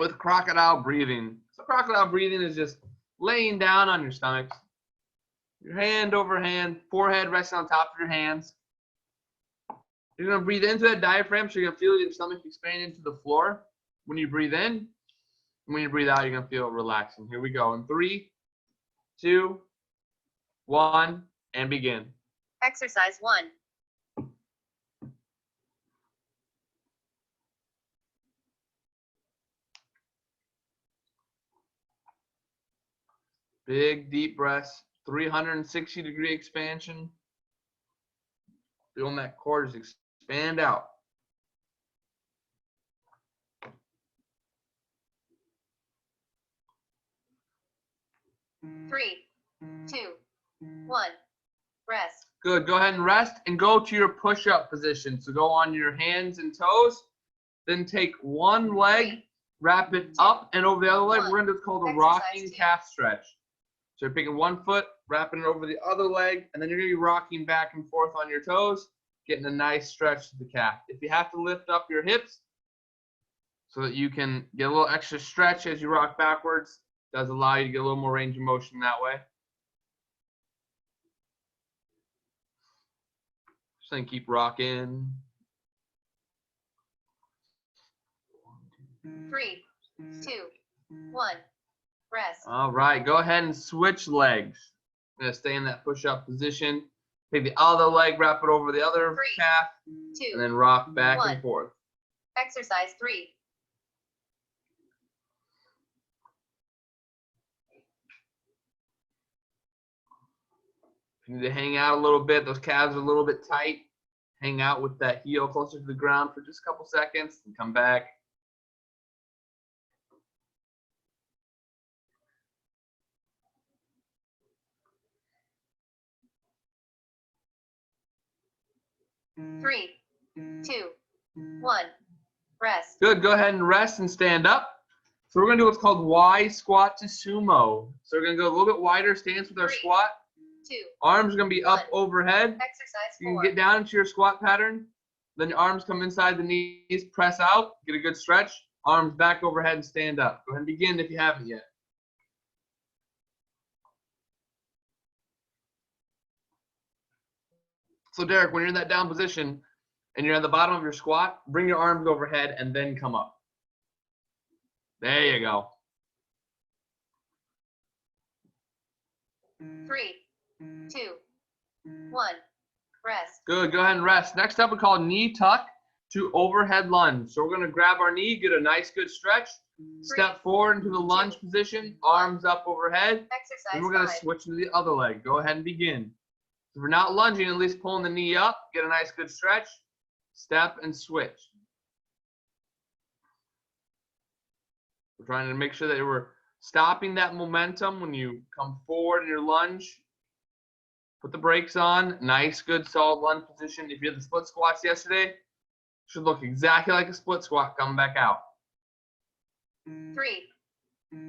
with crocodile breathing. So crocodile breathing is just laying down on your stomachs. Your hand over hand, forehead resting on top of your hands. You're going to breathe into that diaphragm, so you're going to feel your stomach expand into the floor when you breathe in. And when you breathe out, you're going to feel it relaxing. Here we go. In 3, 2, 1, and begin. Exercise 1. Big, deep breaths. 360-degree expansion. Feeling that core just expand out. Three, 2, 1. Rest. Good. Go ahead and rest and go to your push-up position. So go on your hands and toes. Then take one leg, wrap it up and over the other leg. We're going to do what's called a rocking calf stretch. So you're picking one foot, wrapping it over the other leg, and then you're going to be rocking back and forth on your toes, getting a nice stretch to the calf. If you have to lift up your hips so that you can get a little extra stretch as you rock backwards, does allow you to get a little more range of motion that way. Just then keep rocking. 3, 2, 1. Rest. All right, go ahead and switch legs. I'm going to stay in that push-up position. Take the other leg, wrap it over the other 3, calf, 2, and then rock back 1. and forth. Exercise 3. You need to hang out a little bit. Those calves are a little bit tight. Hang out with that heel closer to the ground for just a couple seconds and come back. Three, 2, 1. Rest. Good. Go ahead and rest and stand up. So we're going to do what's called Y squat to sumo. So we're going to go a little bit wider stance with our 3, squat. 2. Arms are going to be up 1. overhead. Exercise 4. You can get down into your squat pattern. Then your arms come inside the knees, press out, get a good stretch. Arms back overhead and stand up. Go ahead and begin if you haven't yet. So Derek, when you're in that down position and you're at the bottom of your squat, bring your arms overhead and then come up. There you go. 3, 2, 1. Rest. Good. Go ahead and rest. Next up, we call knee tuck to overhead lunge. So we're going to grab our knee, get a nice good stretch, step forward into the lunge position, arms up overhead, Exercise and we're going to 5. switch to the other leg. Go ahead and begin. If we're not lunging, at least pulling the knee up, get a nice good stretch, step and switch. We're trying to make sure that we're stopping that momentum when you come forward in your lunge. Put the brakes on. Nice, good, solid lunge position. If you had the split squats yesterday, should look exactly like a split squat coming back out. 3,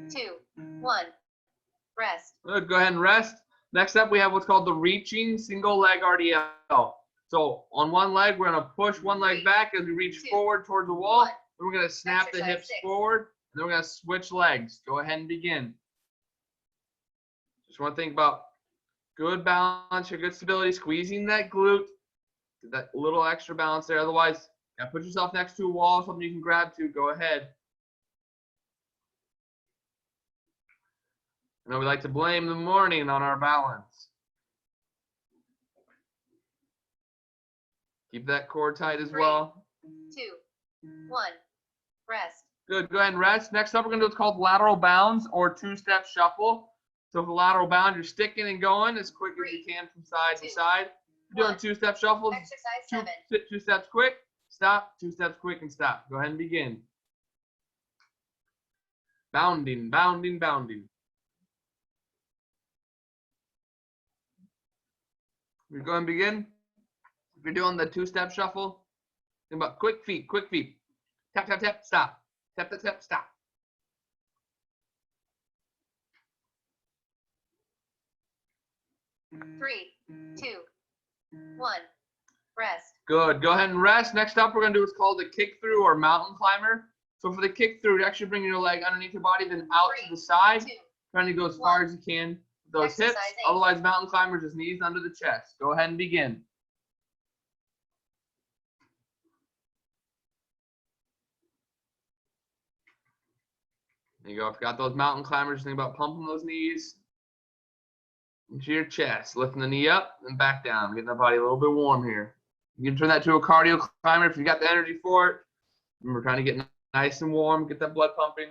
2, 1. Rest. Good. Go ahead and rest. Next up, we have what's called the reaching single leg RDL. So on one leg, we're going to push one leg back as we reach forward towards the wall. Then we're going to snap the hips forward. And then we're going to switch legs. Go ahead and begin. Just want to think about good balance, your good stability, squeezing that glute. Get that little extra balance there. Otherwise, you put yourself next to a wall, something you can grab to. Go ahead. I know we like to blame the morning on our balance. Keep that core tight as 3, well. 2, 1. Rest. Good. Go ahead and rest. Next up, we're going to do what's called lateral bounds or two-step shuffle. So with the lateral bound, you're sticking and going as quick as you can from side to side. You're doing two-step shuffles. Exercise 7. Two steps quick, stop, 2 steps quick, and stop. Go ahead and begin. Bounding, bounding, bounding. We're going to begin. If you're doing the two-step shuffle, think about quick feet, quick feet. Tap, tap, tap, stop. Tap, tap, tap, stop. Three, 2, 1. Rest. Good. Go ahead and rest. Next up, we're going to do what's called a kick through or mountain climber. So for the kick through, you're actually bringing your leg underneath your body, then out to the side, 2, trying to go as far as you can with those hips. Exercise 8. Otherwise, mountain climbers, just knees under the chest. Go ahead and begin. There you go. If you got those mountain climbers, think about pumping those knees into your chest, lifting the knee up and back down, getting that body a little bit warm here. You can turn that to a cardio climber if you got the energy for it. Remember, trying to get nice and warm, get that blood pumping.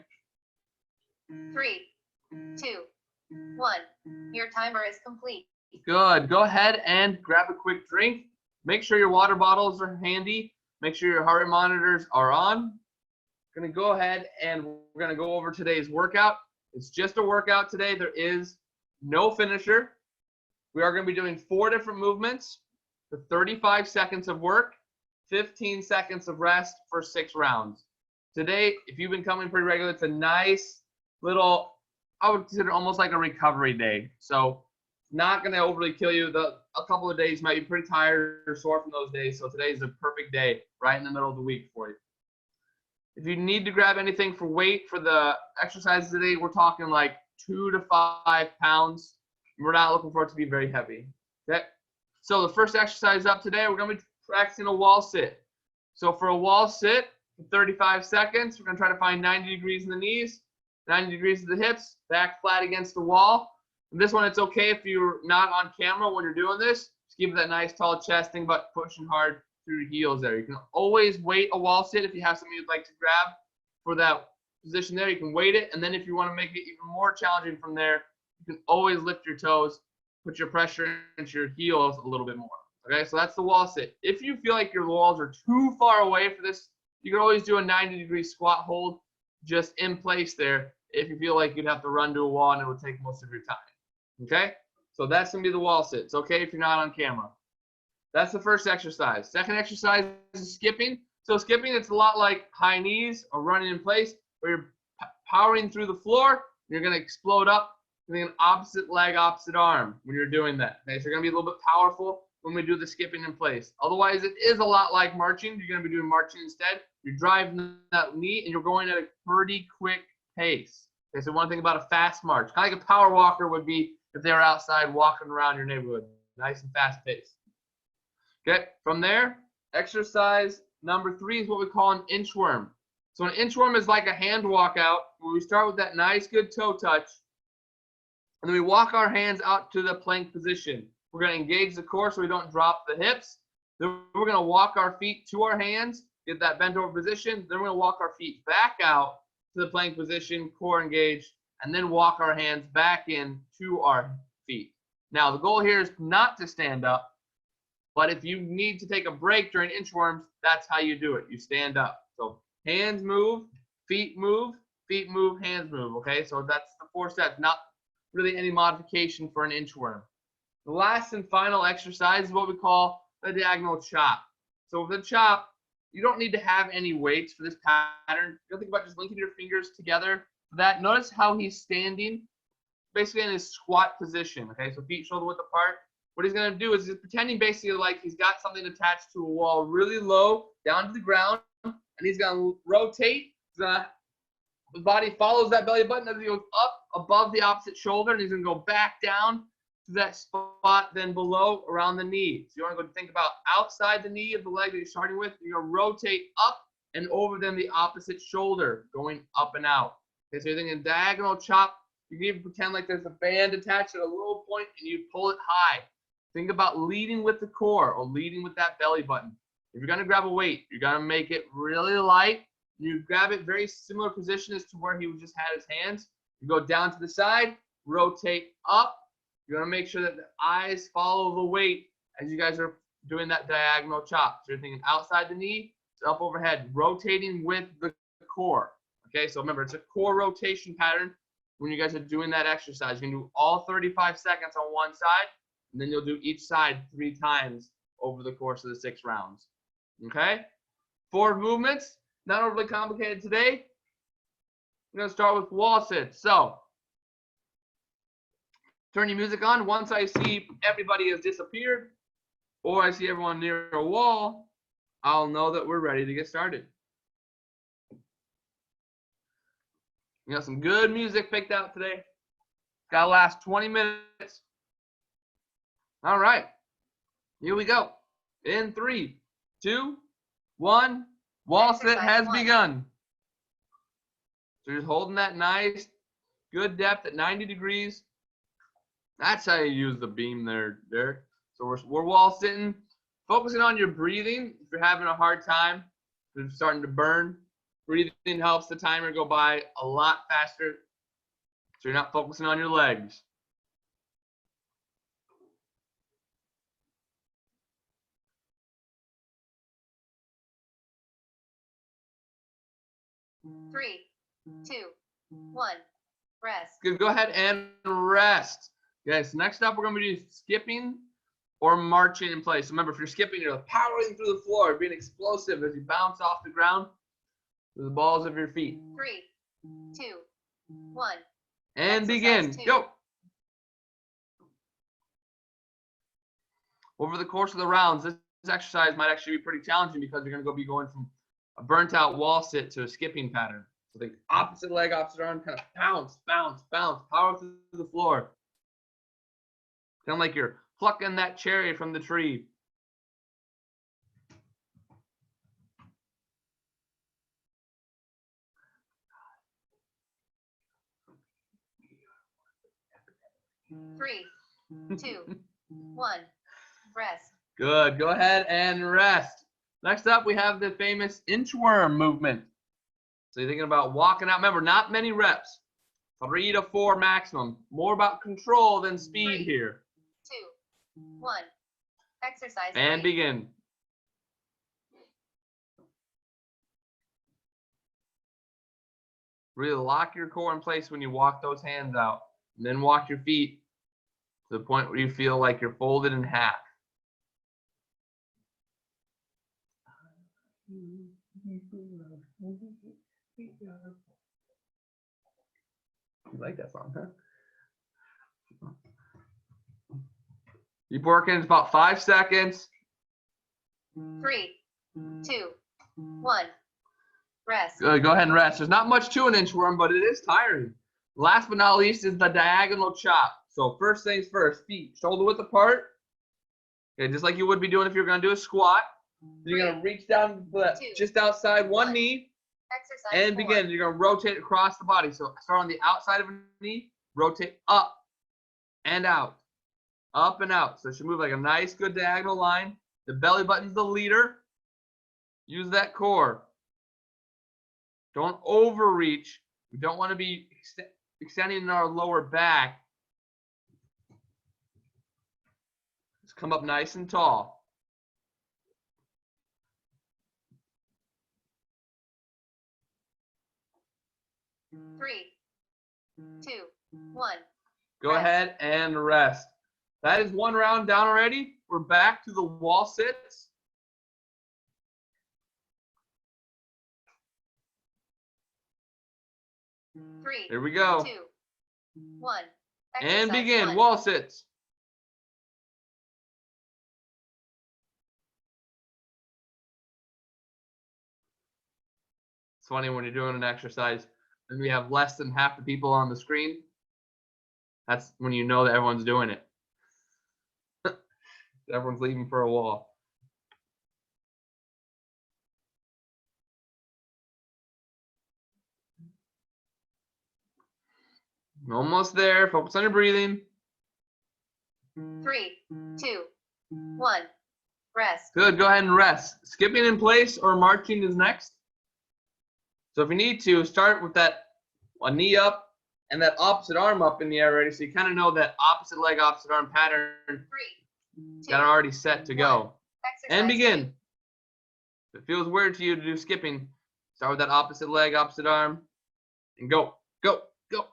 3, 2, 1. Your timer is complete. Good. Go ahead and grab a quick drink. Make sure your water bottles are handy. Make sure your heart rate monitors are on. Going to go ahead and we're going to go over today's workout. It's just a workout today. There is no finisher. We are going to be doing 4 different movements for 35 seconds of work, 15 seconds of rest for 6 rounds. Today, if you've been coming pretty regular, it's a nice little, I would consider almost like a recovery day. So not going to overly kill you. A couple of days might be pretty tired or sore from those days. So today is a perfect day right in the middle of the week for you. If you need to grab anything for weight for the exercises today, we're talking like 2 to 5 pounds. We're not looking for it to be very heavy. Okay. So the first exercise up today, we're going to be practicing a wall sit. So for a wall sit, for 35 seconds, we're going to try to find 90 degrees in the knees, 90 degrees of the hips, back flat against the wall. And this one, it's okay if you're not on camera when you're doing this. Just give it that nice tall chest. Think about pushing hard through your heels there. You can always weight a wall sit if you have something you'd like to grab for that position there. You can weight it, and then if you want to make it even more challenging from there, you can always lift your toes, put your pressure into your heels a little bit more. Okay, so that's the wall sit. If you feel like your walls are too far away for this, you can always do a 90-degree squat hold just in place there if you feel like you'd have to run to a wall and it would take most of your time. Okay, so that's going to be the wall sit. It's okay if you're not on camera. That's the first exercise. Second exercise is skipping. So skipping, it's a lot like high knees or running in place, where you're powering through the floor. You're going to explode up, doing an opposite leg, opposite arm when you're doing that. Okay, so you're going to be a little bit powerful when we do the skipping in place. Otherwise, it is a lot like marching. You're going to be doing marching instead. You're driving that knee, and you're going at a pretty quick pace. Okay, so one thing about a fast march, kind of like a power walker would be if they were outside walking around your neighborhood. Nice and fast pace. Okay, from there, exercise number 3 is what we call an inchworm. So an inchworm is like a hand walkout where we start with that nice good toe touch, and then we walk our hands out to the plank position. We're going to engage the core so we don't drop the hips. Then we're going to walk our feet to our hands, get that bent over position. Then we're going to walk our feet back out to the plank position, core engaged, and then walk our hands back in to our feet. Now, the goal here is not to stand up. But if you need to take a break during inchworms, that's how you do it. You stand up. So hands move, feet move, hands move. Okay, so that's the 4 steps. Not really any modification for an inchworm. The last and final exercise is what we call the diagonal chop. So with the chop, you don't need to have any weights for this pattern. You don't think about just linking your fingers together. For that, notice how he's standing, basically in his squat position. Okay, so feet shoulder width apart. What he's going to do is he's pretending basically like he's got something attached to a wall really low down to the ground, and he's going to rotate. The body follows that belly button as he goes up above the opposite shoulder, and he's going to go back down to that spot then below around the knee. So you want to go think about outside the knee of the leg that you're starting with. You're going to rotate up and over then the opposite shoulder, going up and out. Okay, so you're thinking diagonal chop. You can even pretend like there's a band attached at a low point, and you pull it high. Think about leading with the core or leading with that belly button. If you're going to grab a weight, you're going to make it really light. You grab it very similar position as to where he just had his hands. You go down to the side, rotate up. You're going to make sure that the eyes follow the weight as you guys are doing that diagonal chop. So you're thinking outside the knee, up overhead, rotating with the core. Okay, so remember, it's a core rotation pattern when you guys are doing that exercise. You can do all 35 seconds on one side. And then you'll do each side 3 times over the course of the 6 rounds. Okay? 4 movements, not overly complicated today. I'm going to start with wall sits. So, turn your music on. Once I see everybody has disappeared, or I see everyone near a wall, I'll know that we're ready to get started. 4 movements, not overly complicated today. I'm going to start with wall sits. So, turn your music on. Once I see everybody has disappeared, or I see everyone near a wall, I'll know that we're ready to get started. 4 movements, not overly complicated today. I'm going to start with wall sits. So, turn your music on. Once I see everyone near a wall, We got some good music picked out today. Got to last 20 minutes. All right. Here we go. In 3, 2, 1. Wall sit has begun. So you're just holding that nice, good depth at 90 degrees. That's how you use the beam there, Derek. So we're wall sitting, focusing on your breathing. If you're having a hard time, if you're starting to burn, breathing helps the timer go by a lot faster. So you're not focusing on your legs. Three, 2, 1. Rest. Good. Go ahead and rest. Okay, so next up, we're going to be skipping or marching in place. Remember, if you're skipping, you're powering through the floor, being explosive as you bounce off the ground with the balls of your feet. 3, 2, 1. And Exercise begin. 2. Go. Over the course of the rounds, this exercise might actually be pretty challenging because you're going to be going from a burnt out wall sit to a skipping pattern. So the opposite leg, opposite arm, kind of bounce, bounce, bounce, power through the floor. Kind of like you're plucking that cherry from the tree. Three, 2, 1. Rest. Good. Go ahead and rest. Next up, we have the famous inchworm movement. So you're thinking about walking out. Remember, not many reps. 3 to 4 maximum. More about control than speed 3, here. 2, 1. Exercise And 3. begin. Really lock your core in place when you walk those hands out. And then walk your feet to the point where you feel like you're folded in half. You like that song, huh? Keep working. It's about 5 seconds. 3, 2, 1. Rest. Good. Go ahead and rest. There's not much to an inchworm, but it is tiring. Last but not least is the diagonal chop. So first things first, feet shoulder width apart. Okay, just like you would be doing if you're going to do a squat. You're going to reach down just outside one knee Exercise and 4. begin. You're going to rotate across the body. So start on the outside of a knee, rotate up and out, up and out. So it should move like a nice, good diagonal line. The belly button's the leader. Use that core. Don't overreach. We don't want to be extending our lower back. Just come up nice and tall. Three, 2, 1. Go ahead and rest. That is one round down already. We're back to the wall sits. Three, Here we go. 2, 1. And Exercise begin. 1. Wall sits. It's funny when you're doing an exercise and we have less than half the people on the screen. That's when you know that everyone's doing it. Everyone's leaving for a wall. Almost there. Focus on your breathing. 3, 2, 1. Rest. Good. Go ahead and rest. Skipping in place or marching is next. So if you need to, start with that a knee up and that opposite arm up in the air already, so you kind of know that opposite leg, opposite arm pattern 3, 2, that are already set to go. Exercise And begin. 2. If it feels weird to you to do skipping, start with that opposite leg, opposite arm, and go, go, go.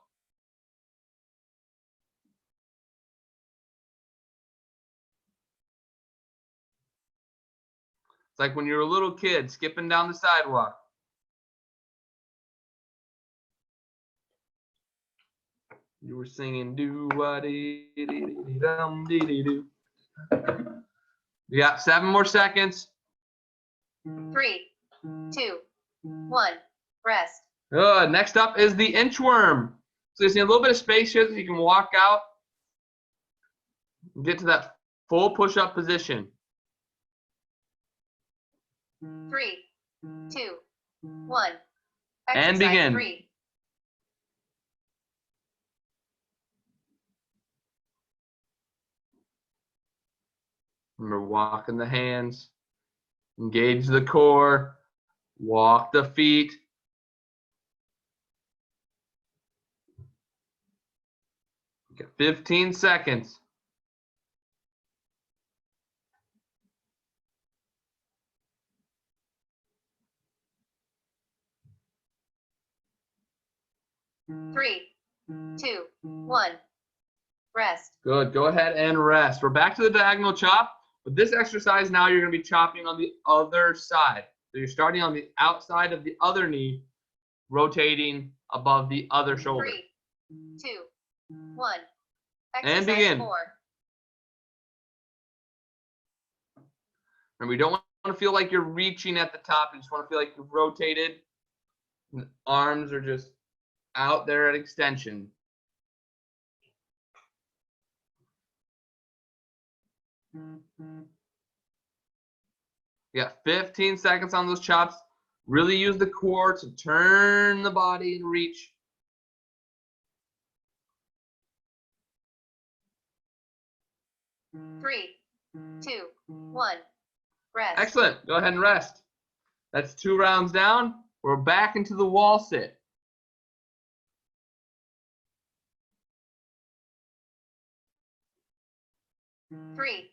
It's like when you're a little kid skipping down the sidewalk. You were singing do-wa-dee-dee-dee-dum-dee-dee-doo. You got 7 more seconds. 3, 2, 1. Rest. Good. Next up is the inchworm. So you see a little bit of space here so you can walk out and get to that full push-up position. 3, 2, 1. And Exercise begin. 3. Remember, walking the hands, engage the core, walk the feet. Get 15 seconds. Three, 2, 1. Rest. Good. Go ahead and rest. We're back to the diagonal chop. But this exercise now you're going to be chopping on the other side. So you're starting on the outside of the other knee, rotating above the other shoulder. 3, 2, 1. And Exercise begin. 4. And we don't want to feel like you're reaching at the top. You just want to feel like you've rotated. And the arms are just out there at extension. You got 15 seconds on those chops. Really use the core to turn the body and reach. Three, 2, 1. Rest. Excellent. Go ahead and rest. That's 2 rounds down. We're back into the wall sit. Three,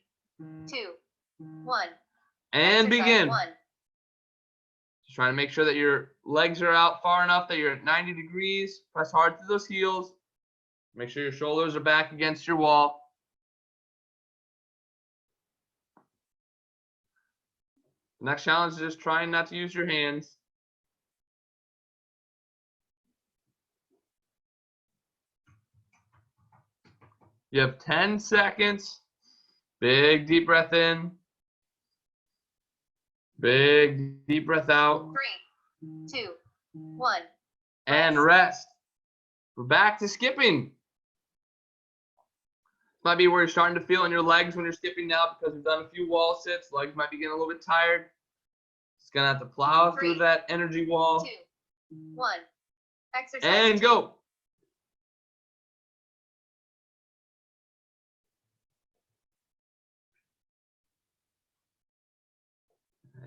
2, 1. And Exercise begin. 1. Just trying to make sure that your legs are out far enough that you're at 90 degrees. Press hard through those heels. Make sure your shoulders are back against your wall. The next challenge is just trying not to use your hands. You have 10 seconds. Big deep breath in. Big deep breath out. 3, 2, 1. And rest. We're back to skipping. Might be where you're starting to feel in your legs when you're skipping now because we've done a few wall sits. Legs might be getting a little bit tired. Just gonna have to plow through 3, that energy wall. 2, 1. Exercise And 2. go.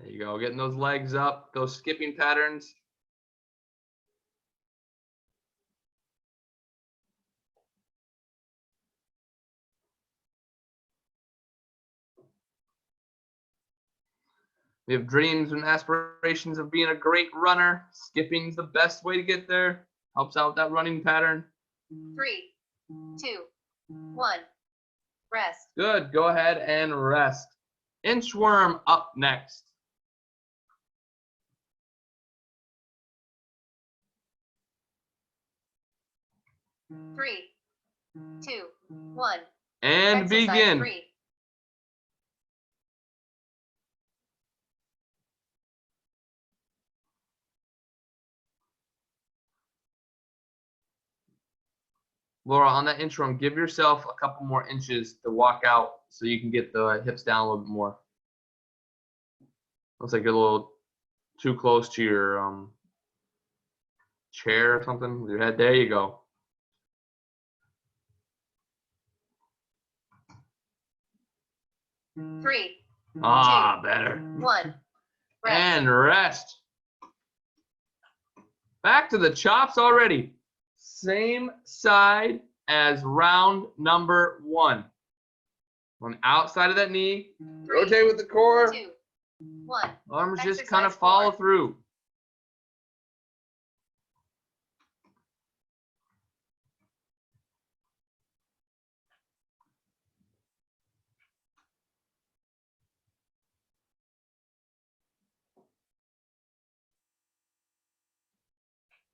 There you go, getting those legs up, those skipping patterns. We have dreams and aspirations of being a great runner. Skipping's the best way to get there. Helps out with that running pattern. 3, 2, 1. Rest. Good. Go ahead and rest. Inchworm up next. Three, 2, 1. And Exercise begin. 3. Laura, on that inchworm, give yourself a couple more inches to walk out so you can get the hips down a little bit more. Looks like you're a little too close to your chair or something with your head. There you go. Three, Better. 1. Rest. And rest. Back to the chops already. Same side as round number 1. On the outside of that knee, rotate with the core. 2, 1. Arms just Exercise kind of follow 4. through.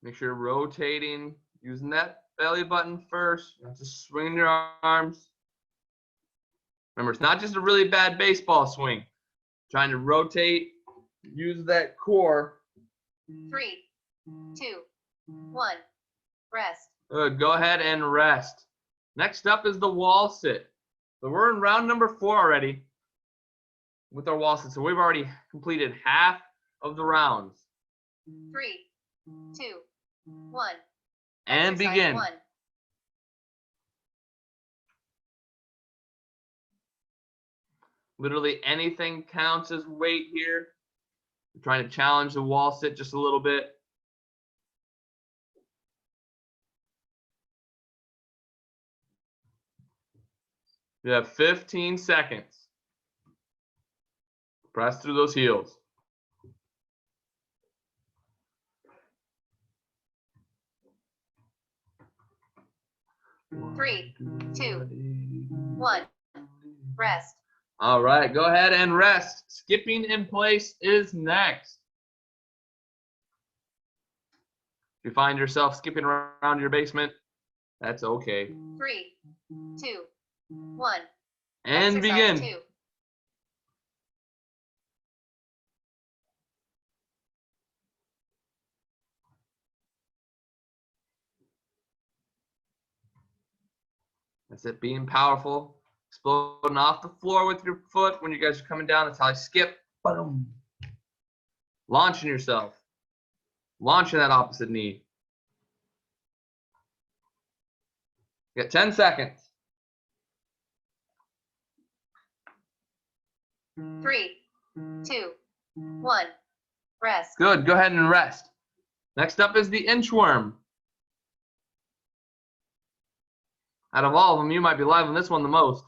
Make sure you're rotating, using that belly button first. Not just swinging your arms. Remember, it's not just a really bad baseball swing. Trying to rotate, use that core. 3, 2, 1. Rest. Good. Go ahead and rest. Next up is the wall sit. So we're in round number 4 already with our wall sit. So we've already completed half of the rounds. 3, 2, 1. And Exercise begin. 1. Literally anything counts as weight here. We're trying to challenge the wall sit just a little bit. You have 15 seconds. Press through those heels. Three, 2, 1. Rest. All right, go ahead and rest. Skipping in place is next. If you find yourself skipping around your basement, that's okay. 3, 2, 1. And Exercise begin. 2. That's it, being powerful. Exploding off the floor with your foot when you guys are coming down. That's how I skip. Boom. Launching yourself. Launching that opposite knee. You got 10 seconds. 3, 2, 1. Rest. Good, go ahead and rest. Next up is the inchworm. Out of all of them, you might be live on this one the most.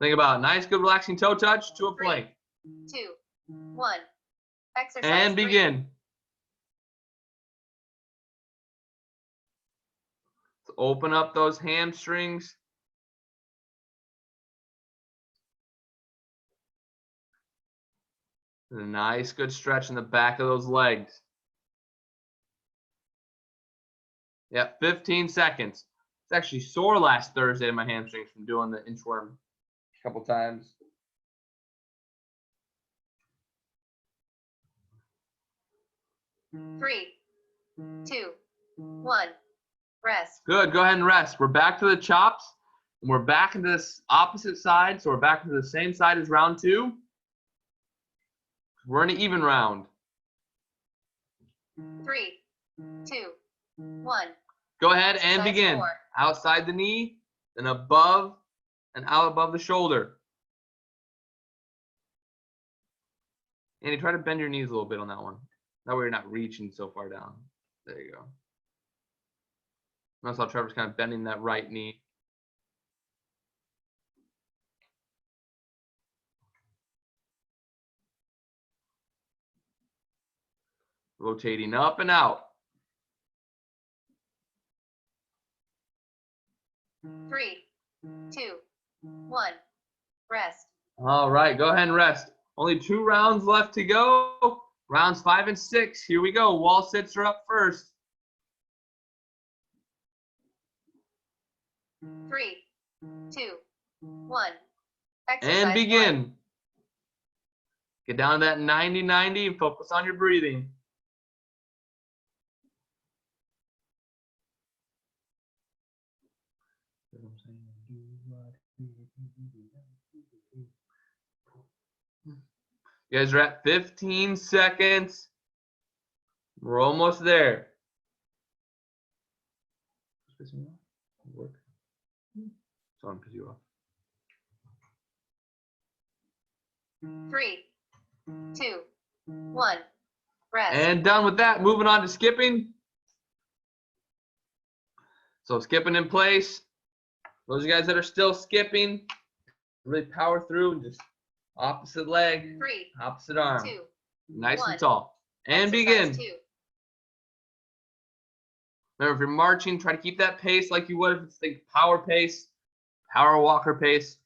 Think about it. Nice, good, relaxing toe touch to a plank. 2, 1. Exercise And 3. begin. So open up those hamstrings. And a nice, good stretch in the back of those legs. Yep, 15 seconds. It's actually sore last Thursday in my hamstrings from doing the inchworm a couple times. Three, 2, 1. Rest. Good, go ahead and rest. We're back to the chops, and we're back into this opposite side, so we're back to the same side as round 2. We're in an even round. 3, 2, 1. Go ahead and Exercise begin. 4. Outside the knee, then above and out above the shoulder. Andy, try to bend your knees a little bit on that one. That way you're not reaching so far down. There you go. Notice how Trevor's kind of bending that right knee. Rotating up and out. 3, 2, 1. Rest. All right, go ahead and rest. Only 2 rounds left to go. Rounds 5 and 6. Here we go. Wall sits are up first. 3, 2, 1. Exercise And begin. 1. Get down to that 90-90 and focus on your breathing. You guys are at 15 seconds. We're almost there. Work. So I'm pissing you off. 3, 2, 1. Rest. And done with that. Moving on to skipping. So skipping in place. Those of you guys that are still skipping, really power through and just opposite leg, 3, opposite arm. 2, Nice 1. and tall. And Exercise begin. 2. Remember, if you're marching, try to keep that pace like you would if it's the power pace, power walker pace.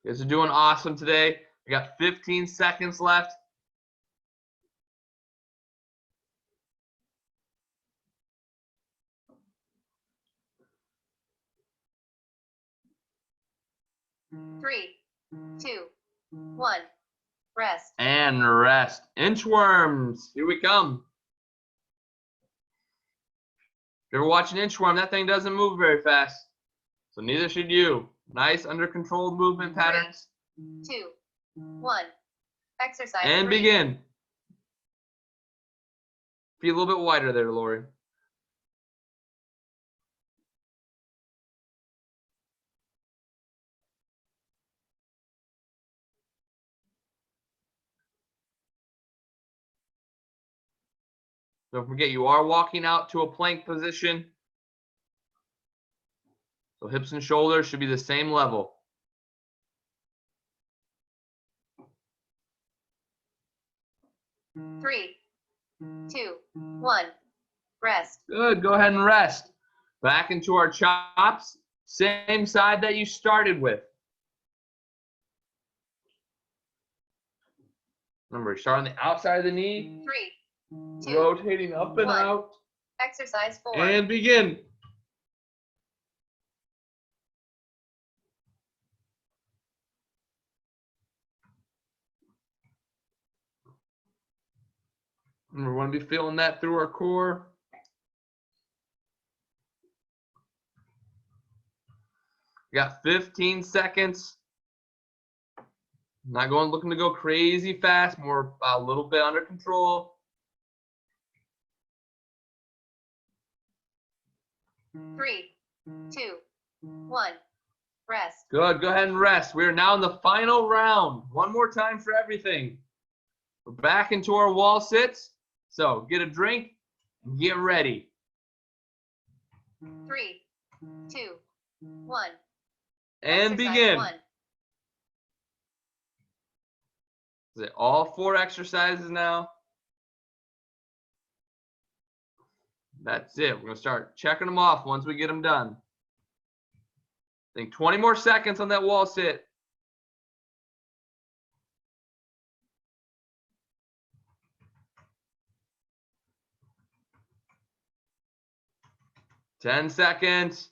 You guys are doing awesome today. We got 15 seconds left. 3, 2, 1. Rest. And rest. Inchworms. Here we come. If you're watching inchworm, that thing doesn't move very fast. So neither should you. Nice under controlled movement patterns. 2, 1. Exercise. And 3. begin. Be a little bit wider there, Lori. Don't forget, you are walking out to a plank position. So hips and shoulders should be the same level. Three, 2, 1. Rest. Good. Go ahead and rest. Back into our chops. Same side that you started with. Remember, start on the outside of the knee. 3, 2. Rotating up and 1. out. Exercise 4. And begin. And we're going to be feeling that through our core. We got 15 seconds. Not looking to go crazy fast, more a little bit under control. 3, 2, 1. Rest. Good. Go ahead and rest. We are now in the final round. One more time for everything. We're back into our wall sits. So get a drink and get ready. 3, 2, 1. And Exercise begin. 1. Is it all 4 exercises now? That's it. We're going to start checking them off once we get them done. I think 20 more seconds on that wall sit. Ten seconds.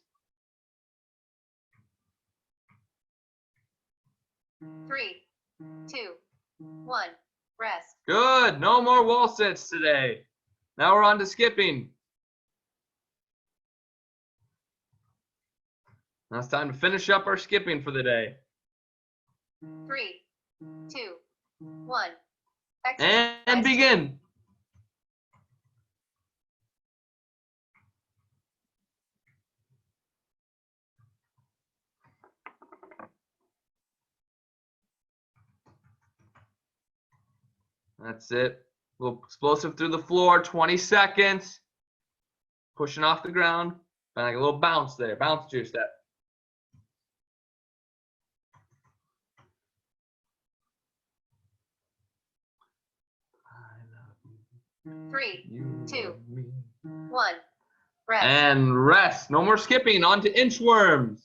3, 2, 1. Rest. Good. No more wall sits today. Now we're on to skipping. Now it's time to finish up our skipping for the day. 3, 2, 1. Exercise And 2. begin. That's it. A little explosive through the floor, 20 seconds. Pushing off the ground. And like a little bounce there. Bounce to your step. I love 3, you, 2, love me. 1. Rest. And rest. No more skipping. On to inchworms.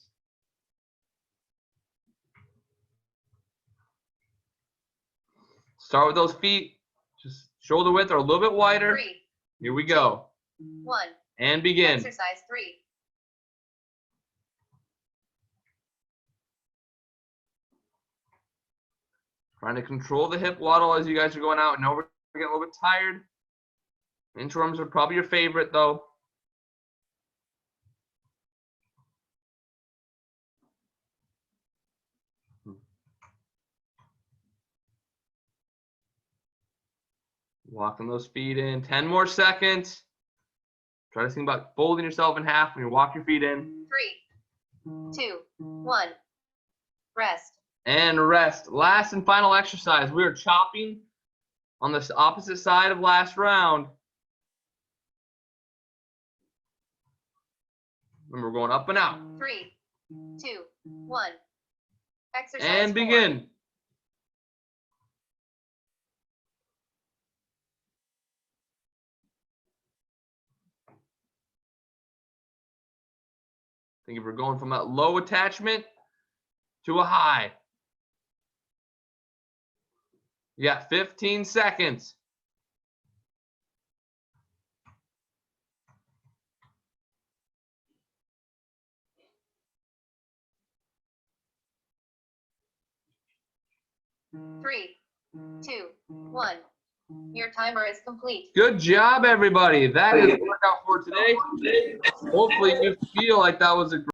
Start with those feet. Just shoulder width or a little bit wider. 3, Here we go. 1. And begin. Exercise 3. Trying to control the hip waddle as you guys are going out. I know we're getting a little bit tired. Inchworms are probably your favorite, though. Walking those feet in. 10 more seconds. Try to think about folding yourself in half when you walk your feet in. 3, 2, 1. Rest. And rest. Last and final exercise. We are chopping on the opposite side of last round. Remember, we're going up and out. 3, 2, 1. Exercise And 4. begin. I think if we're going from that low attachment to a high. You got 15 seconds. 3, 2, 1. Your timer is complete. Good job, everybody. That is the workout for today. Hopefully you feel like that was a